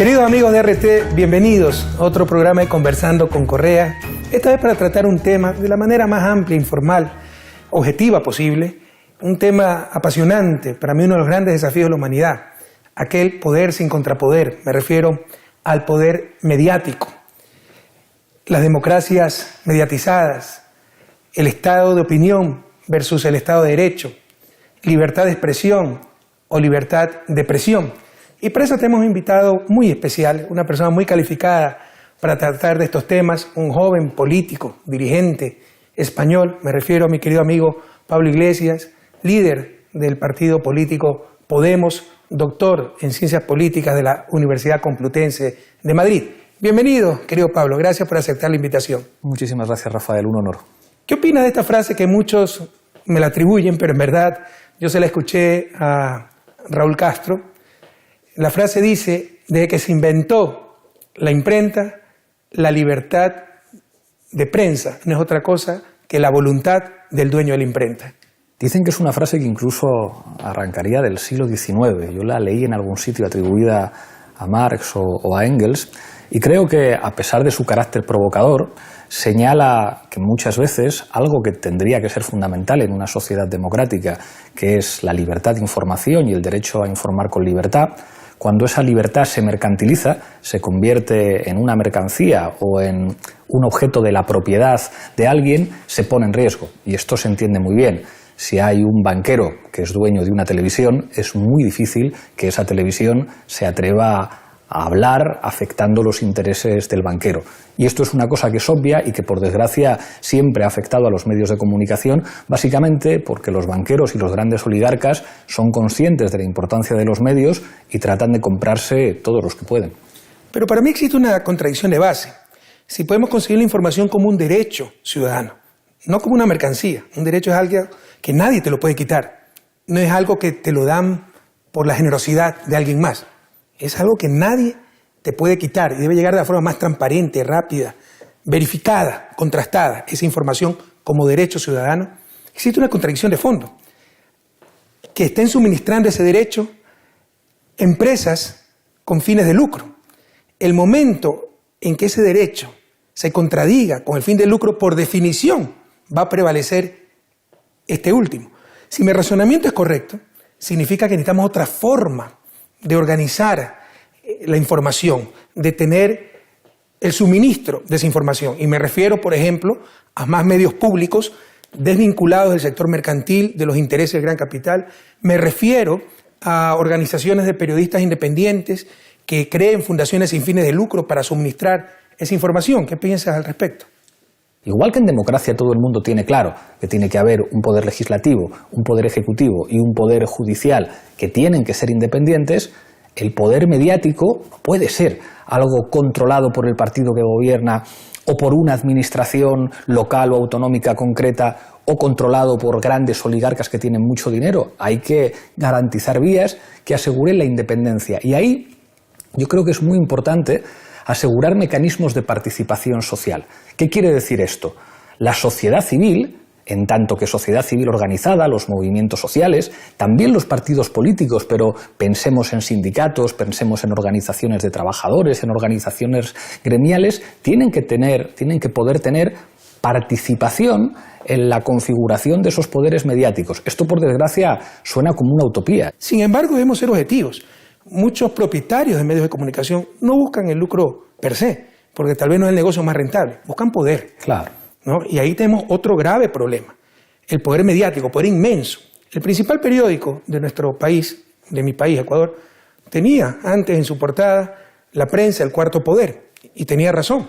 Queridos amigos de RT, bienvenidos a otro programa de Conversando con Correa. Esta vez para tratar un tema de la manera más amplia, informal, objetiva posible. Un tema apasionante, para mí uno de los grandes desafíos de la humanidad. Aquel poder sin contrapoder, me refiero al poder mediático. Las democracias mediatizadas, el estado de opinión versus el estado de derecho, libertad de expresión o libertad de presión. Y para eso tenemos un invitado muy especial, una persona muy calificada para tratar de estos temas, un joven político, dirigente español, me refiero a mi querido amigo Pablo Iglesias, líder del partido político Podemos, doctor en Ciencias Políticas de la Universidad Complutense de Madrid. Bienvenido, querido Pablo, gracias por aceptar la invitación. Muchísimas gracias, Rafael, un honor. ¿Qué opinas de esta frase que muchos me la atribuyen, pero en verdad yo se la escuché a Raúl Castro? La frase dice, desde que se inventó la imprenta, la libertad de prensa no es otra cosa que la voluntad del dueño de la imprenta. Dicen que es una frase que incluso arrancaría del siglo XIX. Yo la leí en algún sitio atribuida a Marx o a Engels, y creo que, a pesar de su carácter provocador, señala que muchas veces algo que tendría que ser fundamental en una sociedad democrática, que es la libertad de información y el derecho a informar con libertad, cuando esa libertad se mercantiliza, se convierte en una mercancía o en un objeto de la propiedad de alguien, se pone en riesgo. Y esto se entiende muy bien. Si hay un banquero que es dueño de una televisión, es muy difícil que esa televisión se atreva a hablar afectando los intereses del banquero. Y esto es una cosa que es obvia y que, por desgracia, siempre ha afectado a los medios de comunicación, básicamente porque los banqueros y los grandes oligarcas son conscientes de la importancia de los medios y tratan de comprarse todos los que pueden. Pero para mí existe una contradicción de base. Si podemos conseguir la información como un derecho ciudadano, no como una mercancía. Un derecho es algo que nadie te lo puede quitar. No es algo que te lo dan por la generosidad de alguien más. Es algo que nadie te puede quitar y debe llegar de la forma más transparente, rápida, verificada, contrastada, esa información como derecho ciudadano. Existe una contradicción de fondo. Que estén suministrando ese derecho empresas con fines de lucro. El momento en que ese derecho se contradiga con el fin de lucro, por definición, va a prevalecer este último. Si mi razonamiento es correcto, significa que necesitamos otra forma de organizar la información, de tener el suministro de esa información. Y me refiero, por ejemplo, a más medios públicos desvinculados del sector mercantil, de los intereses del gran capital. Me refiero a organizaciones de periodistas independientes que creen fundaciones sin fines de lucro para suministrar esa información. ¿Qué piensas al respecto? Igual que en democracia todo el mundo tiene claro que tiene que haber un poder legislativo, un poder ejecutivo y un poder judicial que tienen que ser independientes, el poder mediático puede ser algo controlado por el partido que gobierna o por una administración local o autonómica concreta o controlado por grandes oligarcas que tienen mucho dinero. Hay que garantizar vías que aseguren la independencia. Y ahí yo creo que es muy importante asegurar mecanismos de participación social. ¿Qué quiere decir esto? La sociedad civil, en tanto que sociedad civil organizada, los movimientos sociales, también los partidos políticos, pero pensemos en sindicatos, pensemos en organizaciones de trabajadores, en organizaciones gremiales, tienen que poder tener participación en la configuración de esos poderes mediáticos. Esto, por desgracia, suena como una utopía. Sin embargo, debemos ser objetivos. Muchos propietarios de medios de comunicación no buscan el lucro per se, porque tal vez no es el negocio más rentable, buscan poder. Claro. ¿No? Y ahí tenemos otro grave problema, el poder mediático, poder inmenso. El principal periódico de nuestro país, de mi país, Ecuador, tenía antes en su portada la prensa, el cuarto poder, y tenía razón,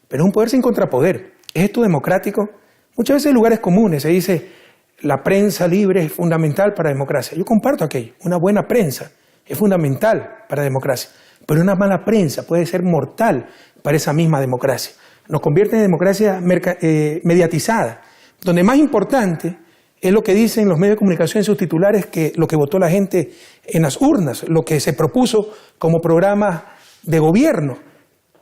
pero es un poder sin contrapoder. ¿Es esto democrático? Muchas veces en lugares comunes se dice la prensa libre es fundamental para la democracia. Yo comparto aquello, una buena prensa es fundamental para la democracia, pero una mala prensa puede ser mortal para esa misma democracia. Nos convierte en democracia mediatizada, donde más importante es lo que dicen los medios de comunicación en sus titulares que lo que votó la gente en las urnas, lo que se propuso como programa de gobierno.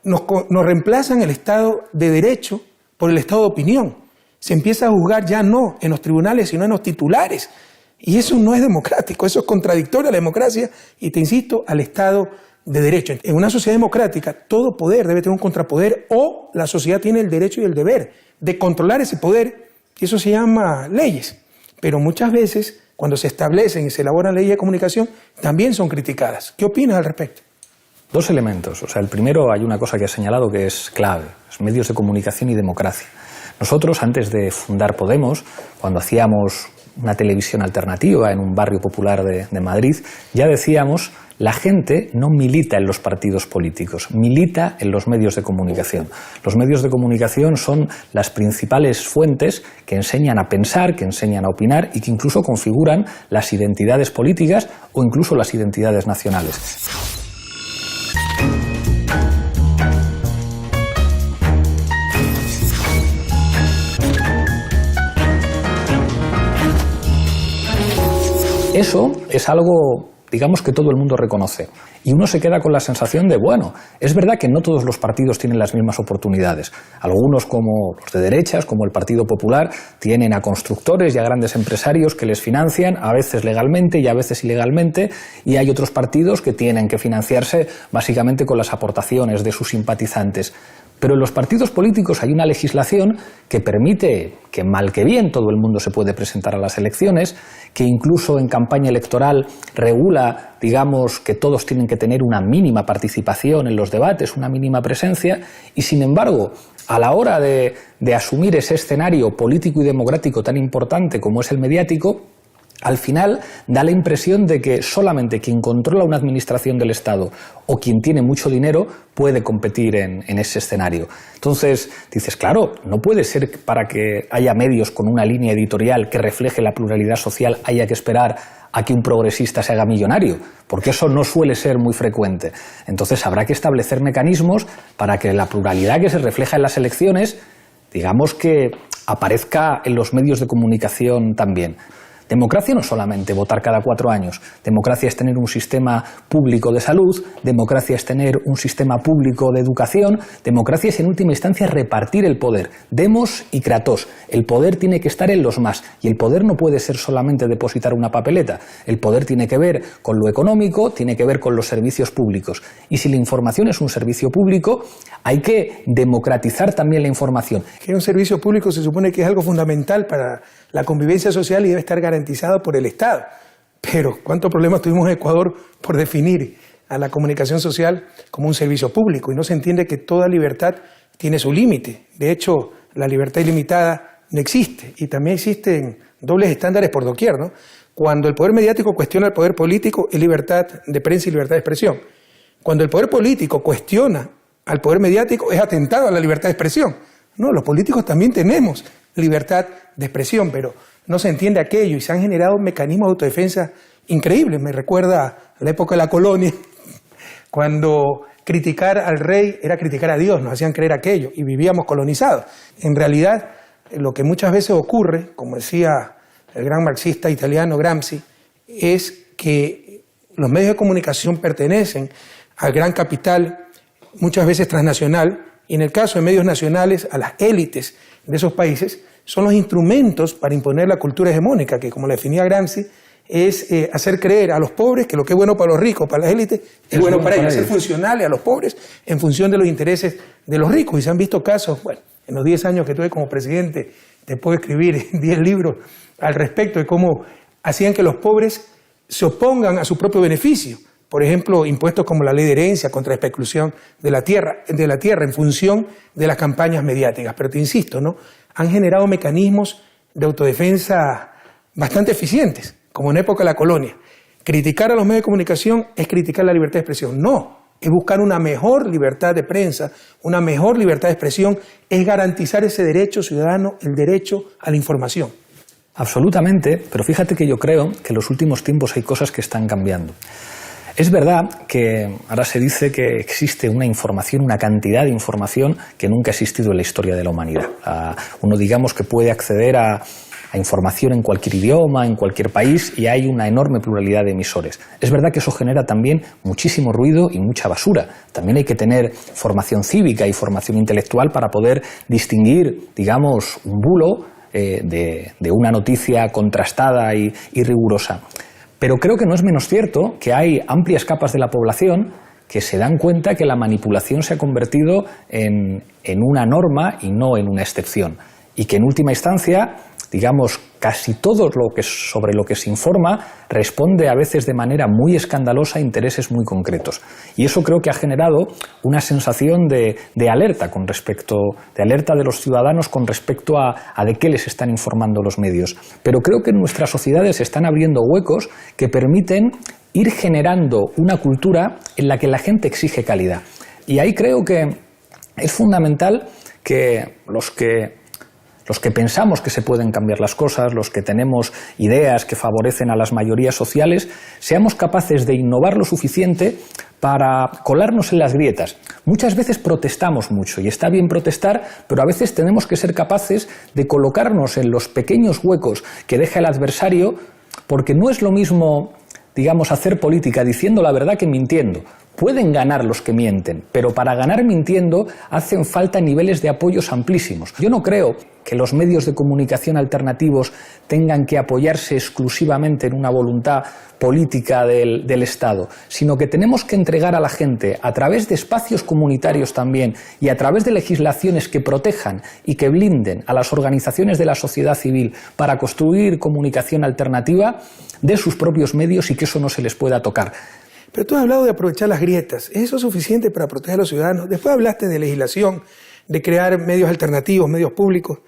Nos reemplazan el Estado de Derecho por el Estado de Opinión. Se empieza a juzgar ya no en los tribunales, sino en los titulares. Y eso no es democrático, eso es contradictorio a la democracia y, te insisto, al Estado de derecho. En una sociedad democrática, todo poder debe tener un contrapoder o la sociedad tiene el derecho y el deber de controlar ese poder, y eso se llama leyes. Pero muchas veces, cuando se establecen y se elaboran leyes de comunicación, también son criticadas. ¿Qué opinas al respecto? Dos elementos. O sea, el primero, hay una cosa que has señalado que es clave, los medios de comunicación y democracia. Nosotros, antes de fundar Podemos, cuando hacíamos una televisión alternativa en un barrio popular de Madrid, ya decíamos, la gente no milita en los partidos políticos, milita en los medios de comunicación. Los medios de comunicación son las principales fuentes que enseñan a pensar, que enseñan a opinar y que incluso configuran las identidades políticas o incluso las identidades nacionales. Eso es algo, digamos, que todo el mundo reconoce. Y uno se queda con la sensación de, bueno, es verdad que no todos los partidos tienen las mismas oportunidades. Algunos, como los de derechas, como el Partido Popular, tienen a constructores y a grandes empresarios que les financian, a veces legalmente y a veces ilegalmente, y hay otros partidos que tienen que financiarse básicamente con las aportaciones de sus simpatizantes. Pero en los partidos políticos hay una legislación que permite que mal que bien todo el mundo se puede presentar a las elecciones, que incluso en campaña electoral regula, digamos, que todos tienen que tener una mínima participación en los debates, una mínima presencia, y sin embargo, a la hora de asumir ese escenario político y democrático tan importante como es el mediático, al final da la impresión de que solamente quien controla una administración del Estado o quien tiene mucho dinero puede competir en ese escenario. Entonces dices, claro, no puede ser que para que haya medios con una línea editorial que refleje la pluralidad social haya que esperar a que un progresista se haga millonario, porque eso no suele ser muy frecuente. Entonces habrá que establecer mecanismos para que la pluralidad que se refleja en las elecciones, digamos que aparezca en los medios de comunicación también. Democracia no es solamente votar cada 4 años, democracia es tener un sistema público de salud, democracia es tener un sistema público de educación, democracia es en última instancia repartir el poder, demos y kratos, el poder tiene que estar en los más y el poder no puede ser solamente depositar una papeleta, el poder tiene que ver con lo económico, tiene que ver con los servicios públicos y si la información es un servicio público hay que democratizar también la información. Que un servicio público se supone que es algo fundamental para la convivencia social y debe estar garantizado por el Estado. Pero ¿cuántos problemas tuvimos en Ecuador por definir a la comunicación social como un servicio público? Y no se entiende que toda libertad tiene su límite. De hecho, la libertad ilimitada no existe. Y también existen dobles estándares por doquier, ¿no? Cuando el poder mediático cuestiona el poder político, es libertad de prensa y libertad de expresión. Cuando el poder político cuestiona al poder mediático, es atentado a la libertad de expresión. No, los políticos también tenemos libertad de expresión, pero no se entiende aquello y se han generado mecanismos de autodefensa increíbles. Me recuerda a la época de la colonia, cuando criticar al rey era criticar a Dios, nos hacían creer aquello y vivíamos colonizados. En realidad, lo que muchas veces ocurre, como decía el gran marxista italiano Gramsci, es que los medios de comunicación pertenecen al gran capital, muchas veces transnacional, y en el caso de medios nacionales, a las élites de esos países, son los instrumentos para imponer la cultura hegemónica, que como la definía Gramsci, es hacer creer a los pobres que lo que es bueno para los ricos, para las élites, es bueno para ellos, hacer funcionales a los pobres en función de los intereses de los ricos. Y se han visto casos, bueno, en los 10 años que tuve como presidente, te puedo escribir 10 libros al respecto de cómo hacían que los pobres se opongan a su propio beneficio. Por ejemplo, impuestos como la ley de herencia contra la especulación de la tierra en función de las campañas mediáticas. Pero te insisto, ¿no? Han generado mecanismos de autodefensa bastante eficientes, como en época de la colonia. Criticar a los medios de comunicación es criticar la libertad de expresión. No, es buscar una mejor libertad de prensa, una mejor libertad de expresión, es garantizar ese derecho ciudadano, el derecho a la información. Absolutamente, pero fíjate que yo creo que en los últimos tiempos hay cosas que están cambiando. Es verdad que ahora se dice que existe una información, una cantidad de información que nunca ha existido en la historia de la humanidad. Uno, digamos, que puede acceder a información en cualquier idioma, en cualquier país, y hay una enorme pluralidad de emisores. Es verdad que eso genera también muchísimo ruido y mucha basura. También hay que tener formación cívica y formación intelectual para poder distinguir, digamos, un bulo de una noticia contrastada y rigurosa. Pero creo que no es menos cierto que hay amplias capas de la población que se dan cuenta que la manipulación se ha convertido en una norma y no en una excepción. Y que en última instancia, digamos, casi todo sobre lo que se informa responde a veces de manera muy escandalosa a intereses muy concretos. Y eso creo que ha generado una sensación de alerta de alerta de los ciudadanos con respecto a de qué les están informando los medios. Pero creo que en nuestras sociedades se están abriendo huecos que permiten ir generando una cultura en la que la gente exige calidad. Y ahí creo que es fundamental que los que pensamos que se pueden cambiar las cosas, los que tenemos ideas que favorecen a las mayorías sociales, seamos capaces de innovar lo suficiente para colarnos en las grietas. Muchas veces protestamos mucho, y está bien protestar, pero a veces tenemos que ser capaces de colocarnos en los pequeños huecos que deja el adversario, porque no es lo mismo, digamos, hacer política diciendo la verdad que mintiendo. Pueden ganar los que mienten, pero para ganar mintiendo hacen falta niveles de apoyos amplísimos. Yo no creo que los medios de comunicación alternativos tengan que apoyarse exclusivamente en una voluntad política del Estado, sino que tenemos que entregar a la gente, a través de espacios comunitarios también y a través de legislaciones que protejan y que blinden a las organizaciones de la sociedad civil para construir comunicación alternativa, de sus propios medios y que eso no se les pueda tocar. Pero tú has hablado de aprovechar las grietas. ¿Es eso suficiente para proteger a los ciudadanos? Después hablaste de legislación, de crear medios alternativos, medios públicos.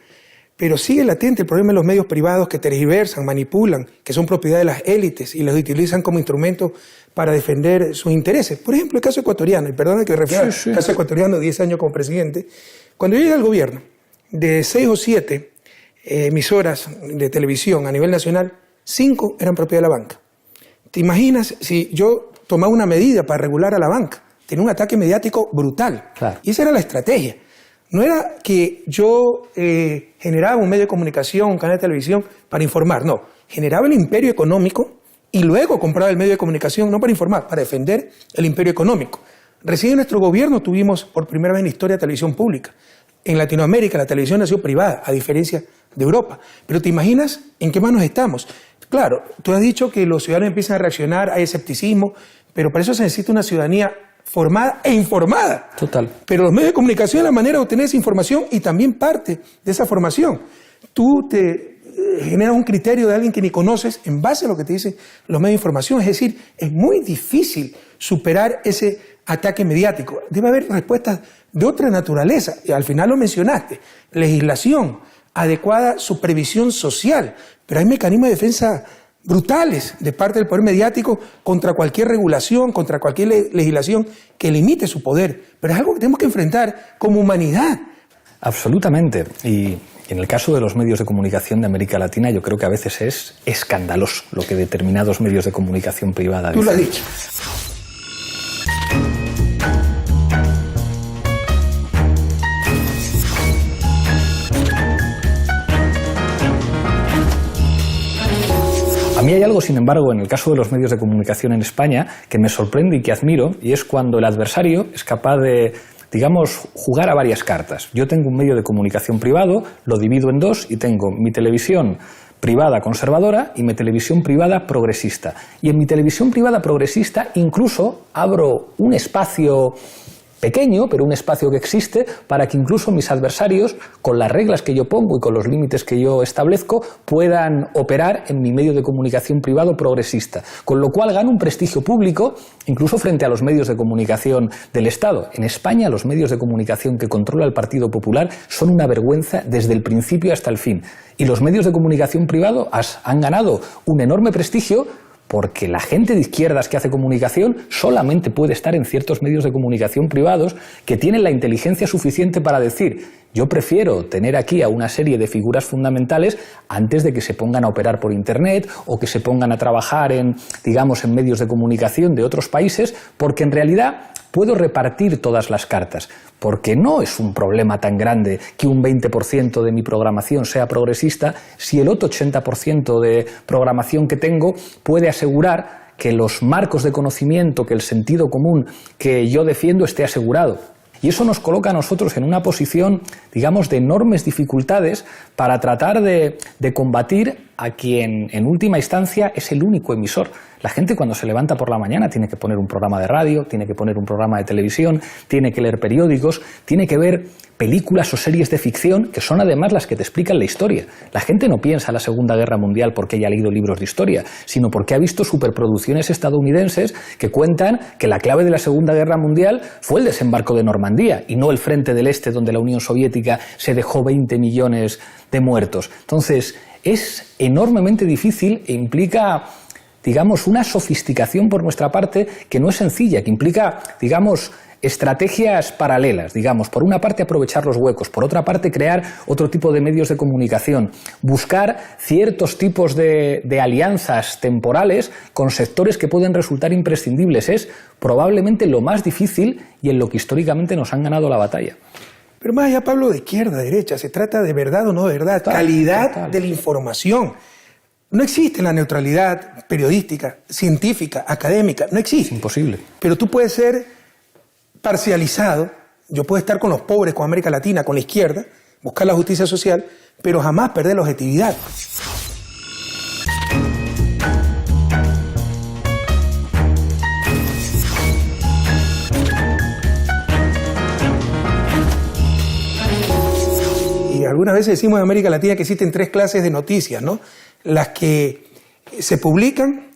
Pero sigue latente el problema de los medios privados que tergiversan, manipulan, que son propiedad de las élites y los utilizan como instrumento para defender sus intereses. Por ejemplo, el caso ecuatoriano, y perdona que me refiera al caso ecuatoriano, 10 años como presidente. Cuando yo llegué al gobierno, de 6 o 7 emisoras de televisión a nivel nacional, 5 eran propiedad de la banca. ¿Te imaginas si yo tomaba una medida para regular a la banca? Tenía un ataque mediático brutal. Claro. Y esa era la estrategia. No era que yo generaba un medio de comunicación, un canal de televisión para informar, no. Generaba el imperio económico y luego compraba el medio de comunicación, no para informar, para defender el imperio económico. Recién en nuestro gobierno tuvimos por primera vez en la historia televisión pública. En Latinoamérica la televisión ha sido privada, a diferencia de Europa. Pero ¿te imaginas en qué manos estamos? Claro, tú has dicho que los ciudadanos empiezan a reaccionar, hay escepticismo, pero para eso se necesita una ciudadanía formada e informada. Total. Pero los medios de comunicación es la manera de obtener esa información y también parte de esa formación. Tú te generas un criterio de alguien que ni conoces en base a lo que te dicen los medios de información. Es decir, es muy difícil superar ese ataque mediático. Debe haber respuestas de otra naturaleza. Y al final lo mencionaste. Legislación, adecuada supervisión social. Pero hay mecanismos de defensa brutales de parte del poder mediático contra cualquier regulación, contra cualquier legislación que limite su poder. Pero es algo que tenemos que enfrentar como humanidad. Absolutamente. Y en el caso de los medios de comunicación de América Latina, yo creo que a veces es escandaloso lo que determinados medios de comunicación privada dicen. Tú lo has dicho. A mí hay algo, sin embargo, en el caso de los medios de comunicación en España que me sorprende y que admiro, y es cuando el adversario es capaz de, digamos, jugar a varias cartas. Yo tengo un medio de comunicación privado, lo divido en dos y tengo mi televisión privada conservadora y mi televisión privada progresista. Y en mi televisión privada progresista incluso abro un espacio pequeño, pero un espacio que existe para que incluso mis adversarios, con las reglas que yo pongo y con los límites que yo establezco, puedan operar en mi medio de comunicación privado progresista. Con lo cual gano un prestigio público, incluso frente a los medios de comunicación del Estado. En España, los medios de comunicación que controla el Partido Popular son una vergüenza desde el principio hasta el fin. Y los medios de comunicación privado han ganado un enorme prestigio porque la gente de izquierdas que hace comunicación solamente puede estar en ciertos medios de comunicación privados que tienen la inteligencia suficiente para decir: yo prefiero tener aquí a una serie de figuras fundamentales antes de que se pongan a operar por Internet o que se pongan a trabajar en medios de comunicación de otros países, porque en realidad puedo repartir todas las cartas, porque no es un problema tan grande que un 20% de mi programación sea progresista si el otro 80% de programación que tengo puede asegurar que los marcos de conocimiento, que el sentido común que yo defiendo esté asegurado. Y eso nos coloca a nosotros en una posición, digamos, de enormes dificultades para tratar de combatir a quien en última instancia es el único emisor. La gente cuando se levanta por la mañana tiene que poner un programa de radio, tiene que poner un programa de televisión, tiene que leer periódicos, tiene que ver películas o series de ficción que son además las que te explican la historia. La gente no piensa en la Segunda Guerra Mundial porque haya leído libros de historia, sino porque ha visto superproducciones estadounidenses que cuentan que la clave de la Segunda Guerra Mundial fue el desembarco de Normandía y no el frente del Este donde la Unión Soviética se dejó 20 millones de muertos. Entonces, es enormemente difícil e implica, digamos, una sofisticación por nuestra parte que no es sencilla, que implica, digamos, estrategias paralelas, digamos, por una parte aprovechar los huecos, por otra parte crear otro tipo de medios de comunicación, buscar ciertos tipos de alianzas temporales con sectores que pueden resultar imprescindibles. Es probablemente lo más difícil y en lo que históricamente nos han ganado la batalla. Pero más allá, Pablo, de izquierda, derecha, se trata de verdad o no verdad, calidad de la información. No existe la neutralidad periodística, científica, académica, no existe. Es imposible. Pero tú puedes ser parcializado, yo puedo estar con los pobres, con América Latina, con la izquierda, buscar la justicia social, pero jamás perder la objetividad. Y algunas veces decimos en América Latina que existen 3 clases de noticias, ¿no? Las que se publican,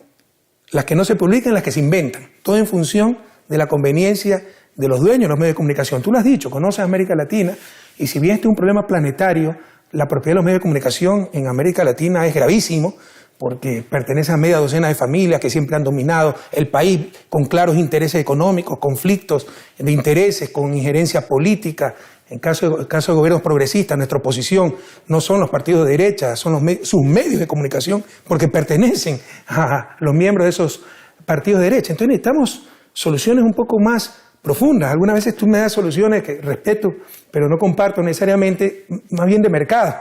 las que no se publican, las que se inventan. Todo en función de la conveniencia de los dueños de los medios de comunicación. Tú lo has dicho, conoces América Latina, y si bien este es un problema planetario, la propiedad de los medios de comunicación en América Latina es gravísimo, porque pertenece a media docena de familias que siempre han dominado el país con claros intereses económicos, conflictos de intereses, con injerencia política. En caso de gobiernos progresistas, nuestra oposición no son los partidos de derecha, son sus medios de comunicación, porque pertenecen a los miembros de esos partidos de derecha. Entonces necesitamos soluciones un poco más profundas. Algunas veces tú me das soluciones que respeto, pero no comparto necesariamente, más bien de mercado.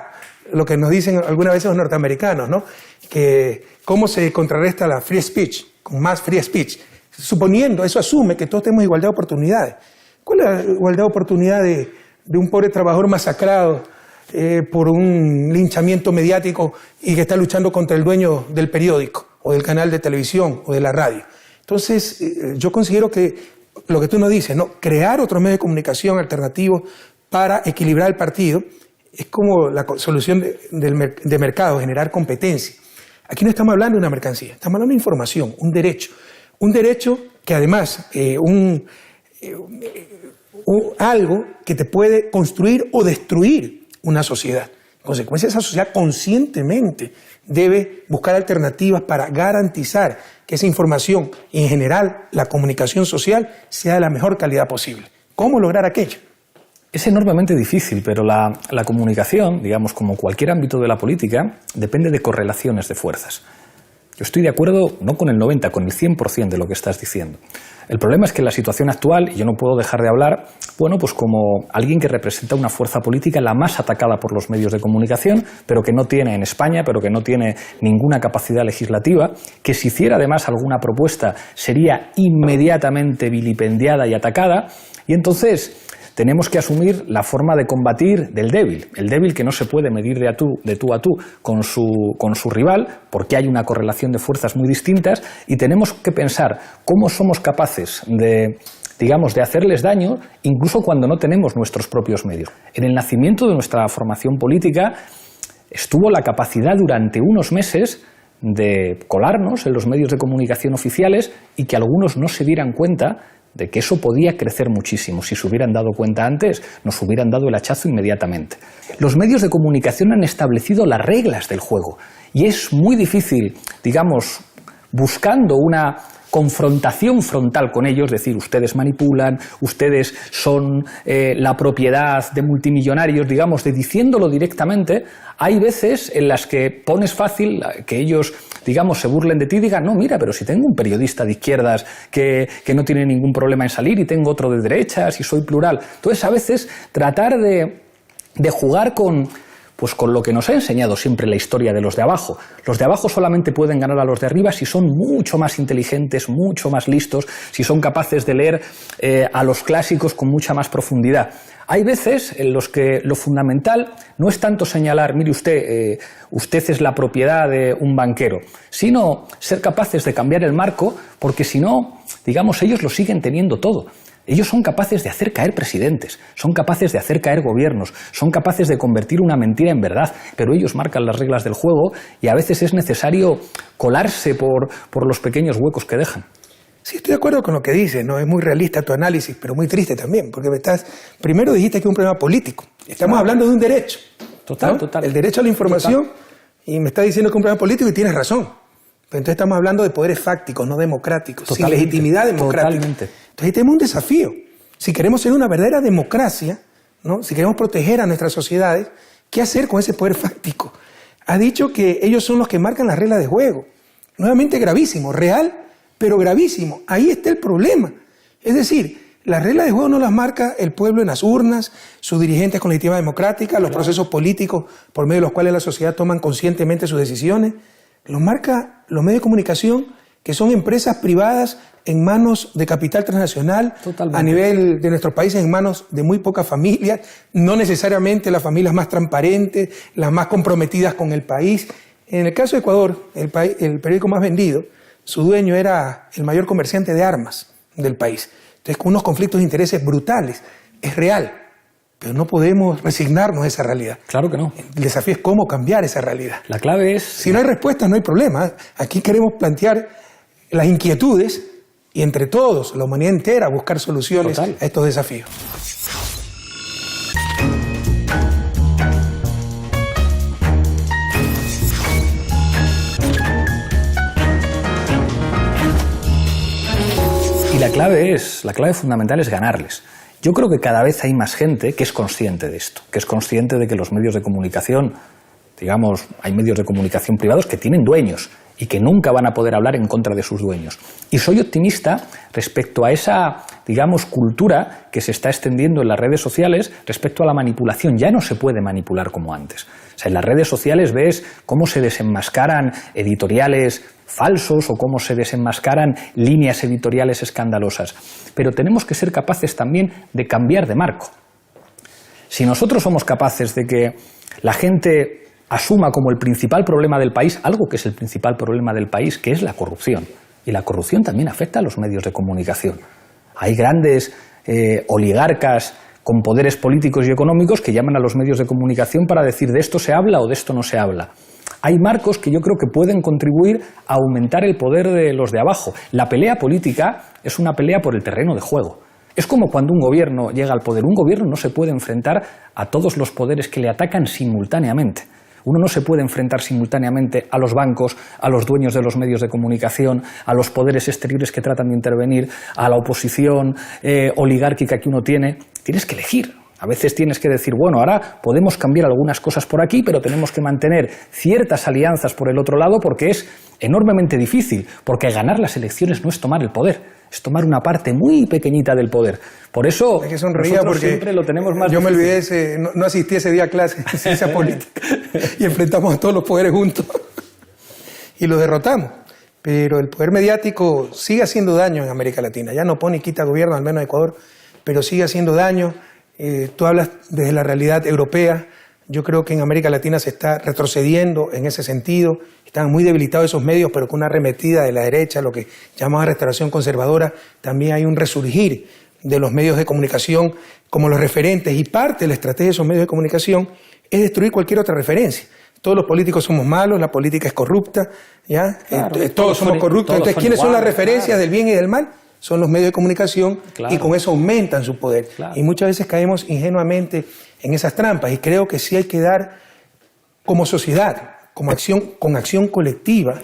Lo que nos dicen algunas veces los norteamericanos, ¿no? Que cómo se contrarresta la free speech, con más free speech. Suponiendo, eso asume que todos tenemos igualdad de oportunidades. ¿Cuál es la igualdad de oportunidad de un pobre trabajador masacrado por un linchamiento mediático y que está luchando contra el dueño del periódico, o del canal de televisión, o de la radio? Entonces, yo considero que lo que tú nos dices, ¿no? Crear otros medios de comunicación alternativos para equilibrar el partido es como la solución de mercado, generar competencia. Aquí no estamos hablando de una mercancía, estamos hablando de información, un derecho que además algo que te puede construir o destruir una sociedad. En consecuencia, esa sociedad conscientemente debe buscar alternativas para garantizar que esa información y en general la comunicación social sea de la mejor calidad posible. ¿Cómo lograr aquello? Es enormemente difícil, pero la comunicación, digamos, como cualquier ámbito de la política, depende de correlaciones de fuerzas. Yo estoy de acuerdo no con el 90%, con el 100% de lo que estás diciendo. El problema es que en la situación actual, y yo no puedo dejar de hablar, bueno, pues como alguien que representa una fuerza política la más atacada por los medios de comunicación, pero que no tiene en España, pero que no tiene ninguna capacidad legislativa, que si hiciera además alguna propuesta sería inmediatamente vilipendiada y atacada, y entonces tenemos que asumir la forma de combatir del débil, el débil que no se puede medir de tú a tú con su rival, porque hay una correlación de fuerzas muy distintas, y tenemos que pensar cómo somos capaces de hacerles daño, incluso cuando no tenemos nuestros propios medios. En el nacimiento de nuestra formación política estuvo la capacidad durante unos meses de colarnos en los medios de comunicación oficiales y que algunos no se dieran cuenta de que eso podía crecer muchísimo. Si se hubieran dado cuenta antes, nos hubieran dado el hachazo inmediatamente. Los medios de comunicación han establecido las reglas del juego y es muy difícil, digamos, buscando una confrontación frontal con ellos, decir, ustedes manipulan, ustedes son la propiedad de multimillonarios, digamos, de diciéndolo directamente. Hay veces en las que pones fácil que ellos, digamos, se burlen de ti y digan, no, mira, pero si tengo un periodista de izquierdas que no tiene ningún problema en salir y tengo otro de derechas y soy plural. Entonces, a veces, tratar de jugar con lo que nos ha enseñado siempre la historia de los de abajo. Los de abajo solamente pueden ganar a los de arriba si son mucho más inteligentes, mucho más listos, si son capaces de leer a los clásicos con mucha más profundidad. Hay veces en los que lo fundamental no es tanto señalar, mire usted, usted es la propiedad de un banquero, sino ser capaces de cambiar el marco, porque si no, digamos, ellos lo siguen teniendo todo. Ellos son capaces de hacer caer presidentes, son capaces de hacer caer gobiernos, son capaces de convertir una mentira en verdad, pero ellos marcan las reglas del juego y a veces es necesario colarse por los pequeños huecos que dejan. Sí, estoy de acuerdo con lo que dices, ¿no? Es muy realista tu análisis, pero muy triste también, porque primero dijiste que es un problema político. Estamos hablando de un derecho. Total, ¿no? total. El derecho a la información, y me está diciendo que es un problema político y tienes razón. Pero entonces estamos hablando de poderes fácticos, no democráticos, sin legitimidad democrática. Totalmente. Entonces ahí tenemos un desafío. Si queremos ser una verdadera democracia, ¿no? Si queremos proteger a nuestras sociedades, ¿qué hacer con ese poder fáctico? Ha dicho que ellos son los que marcan las reglas de juego. Nuevamente gravísimo, real, pero gravísimo. Ahí está el problema. Es decir, las reglas de juego no las marca el pueblo en las urnas, sus dirigentes con legitimidad democrática, los procesos políticos por medio de los cuales la sociedad toman conscientemente sus decisiones. Los marca los medios de comunicación, que son empresas privadas en manos de capital transnacional, a nivel de nuestros países en manos de muy pocas familias, no necesariamente las familias más transparentes, las más comprometidas con el país. En el caso de Ecuador, el periódico más vendido, su dueño era el mayor comerciante de armas del país. Entonces, con unos conflictos de intereses brutales. Es real, pero no podemos resignarnos a esa realidad. Claro que no. El desafío es cómo cambiar esa realidad. La clave es... Si no hay respuestas, no hay problema. Aquí queremos plantear las inquietudes y entre todos, la humanidad entera, buscar soluciones a estos desafíos. La clave fundamental es ganarles. Yo creo que cada vez hay más gente que es consciente de esto, que es consciente de que los medios de comunicación, digamos, hay medios de comunicación privados que tienen dueños y que nunca van a poder hablar en contra de sus dueños. Y soy optimista respecto a esa, digamos, cultura que se está extendiendo en las redes sociales respecto a la manipulación. Ya no se puede manipular como antes. O sea, en las redes sociales ves cómo se desenmascaran editoriales falsos o cómo se desenmascaran líneas editoriales escandalosas. Pero tenemos que ser capaces también de cambiar de marco. Si nosotros somos capaces de que la gente asuma como el principal problema del país algo que es el principal problema del país, que es la corrupción. Y la corrupción también afecta a los medios de comunicación. Hay grandes oligarcas con poderes políticos y económicos que llaman a los medios de comunicación para decir de esto se habla o de esto no se habla. Hay marcos que yo creo que pueden contribuir a aumentar el poder de los de abajo. La pelea política es una pelea por el terreno de juego. Es como cuando un gobierno llega al poder. Un gobierno no se puede enfrentar a todos los poderes que le atacan simultáneamente. Uno no se puede enfrentar simultáneamente a los bancos, a los dueños de los medios de comunicación, a los poderes exteriores que tratan de intervenir, a la oposición oligárquica que uno tiene. Tienes que elegir. A veces tienes que decir, bueno, ahora podemos cambiar algunas cosas por aquí, pero tenemos que mantener ciertas alianzas por el otro lado porque es enormemente difícil, porque ganar las elecciones no es tomar el poder, es tomar una parte muy pequeñita del poder. Por eso es que sonreía porque siempre lo tenemos más yo difícil. Me olvidé, no asistí ese día a clase de ciencia política y enfrentamos a todos los poderes juntos y los derrotamos. Pero el poder mediático sigue haciendo daño en América Latina. Ya no pone y quita gobierno, al menos en Ecuador, pero sigue haciendo daño. Tú hablas desde la realidad europea. Yo creo que en América Latina se está retrocediendo en ese sentido. Están muy debilitados esos medios, pero con una arremetida de la derecha, lo que llamamos restauración conservadora. También hay un resurgir de los medios de comunicación como los referentes. Y parte de la estrategia de esos medios de comunicación es destruir cualquier otra referencia. Todos los políticos somos malos, la política es corrupta, ¿ya? Claro, todos somos corruptos. Entonces, ¿quiénes son las referencias del bien y del mal? Son los medios de comunicación y con eso aumentan su poder. Y muchas veces caemos ingenuamente en esas trampas y creo que sí hay que dar como sociedad, con acción colectiva,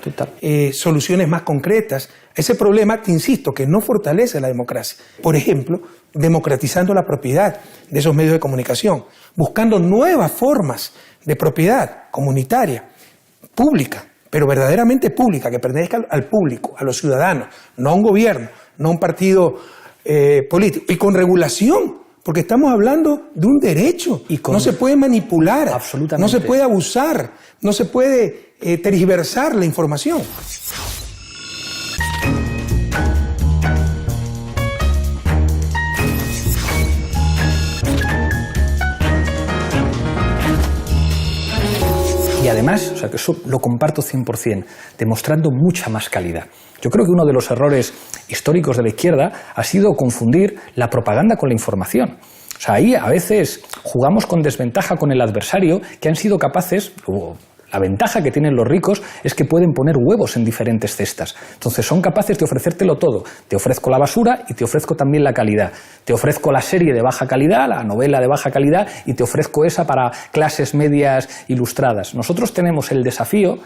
soluciones más concretas a ese problema que, insisto, que no fortalece la democracia. Por ejemplo, democratizando la propiedad de esos medios de comunicación, buscando nuevas formas de propiedad comunitaria, pública, pero verdaderamente pública, que pertenezca al público, a los ciudadanos, no a un gobierno, no a un partido político, y con regulación, porque estamos hablando de un derecho, no se puede manipular, no se puede abusar, no se puede tergiversar la información. más, o sea que eso lo comparto 100%, demostrando mucha más calidad. Yo creo que uno de los errores históricos de la izquierda ha sido confundir la propaganda con la información. O sea, ahí a veces jugamos con desventaja con el adversario, que han sido capaces... La ventaja que tienen los ricos es que pueden poner huevos en diferentes cestas. Entonces son capaces de ofrecértelo todo. Te ofrezco la basura y te ofrezco también la calidad. Te ofrezco la serie de baja calidad, la novela de baja calidad, y te ofrezco esa para clases medias ilustradas. Nosotros tenemos el desafío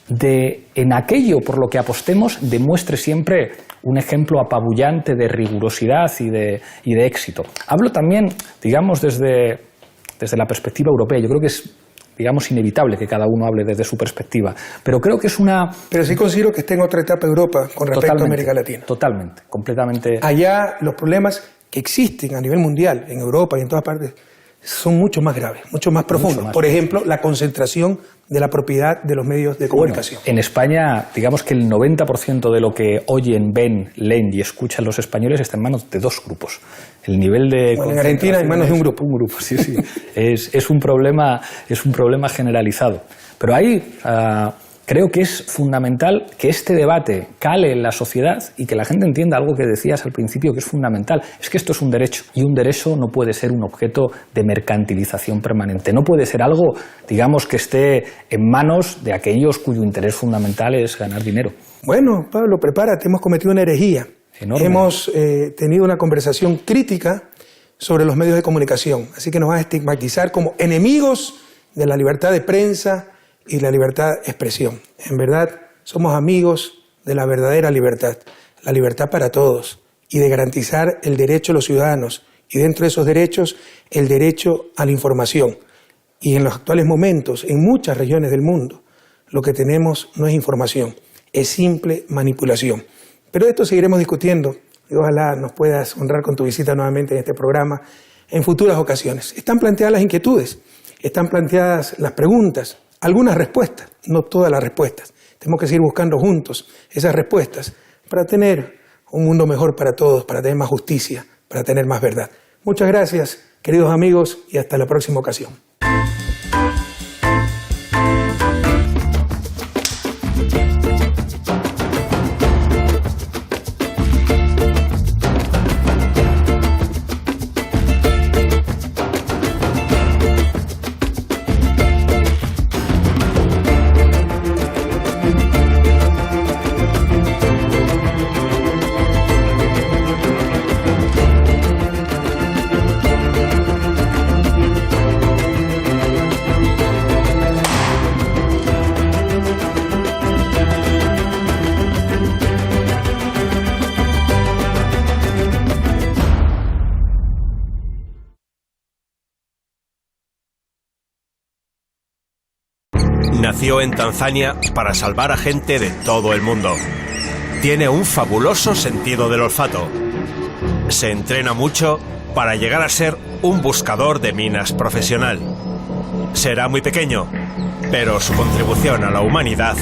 de, en aquello por lo que apostemos, demuestre siempre un ejemplo apabullante de rigurosidad y de éxito. Hablo también, digamos, desde la perspectiva europea. Yo creo que es, digamos, inevitable que cada uno hable desde su perspectiva, pero creo que es una... Pero sí considero que está en otra etapa Europa con respecto a América Latina. Totalmente, completamente. Allá los problemas que existen a nivel mundial, en Europa y en todas partes, son mucho más graves, mucho más profundos. Por ejemplo, la concentración de la propiedad de los medios de comunicación. Bueno, en España, digamos que el 90% de lo que oyen, ven, leen y escuchan los españoles está en manos de dos grupos. El nivel de... Bueno, en Argentina en manos de un grupo. Un grupo, sí, sí. es un problema generalizado. Pero ahí creo que es fundamental que este debate cale en la sociedad y que la gente entienda algo que decías al principio, que es fundamental. Es que esto es un derecho, y un derecho no puede ser un objeto de mercantilización permanente. No puede ser algo, digamos, que esté en manos de aquellos cuyo interés fundamental es ganar dinero. Bueno, Pablo, prepárate, hemos cometido una herejía. Enorme. Hemos tenido una conversación crítica sobre los medios de comunicación, así que nos vas a estigmatizar como enemigos de la libertad de prensa y la libertad de expresión. En verdad, somos amigos de la verdadera libertad, la libertad para todos, y de garantizar el derecho de los ciudadanos, y dentro de esos derechos, el derecho a la información. Y en los actuales momentos, en muchas regiones del mundo, lo que tenemos no es información, es simple manipulación. Pero de esto seguiremos discutiendo, y ojalá nos puedas honrar con tu visita nuevamente en este programa en futuras ocasiones. Están planteadas las inquietudes, están planteadas las preguntas, algunas respuestas, no todas las respuestas. Tenemos que seguir buscando juntos esas respuestas para tener un mundo mejor para todos, para tener más justicia, para tener más verdad. Muchas gracias, queridos amigos, y hasta la próxima ocasión. Nació en Tanzania para salvar a gente de todo el mundo. Tiene un fabuloso sentido del olfato. Se entrena mucho para llegar a ser un buscador de minas profesional. Será muy pequeño, pero su contribución a la humanidad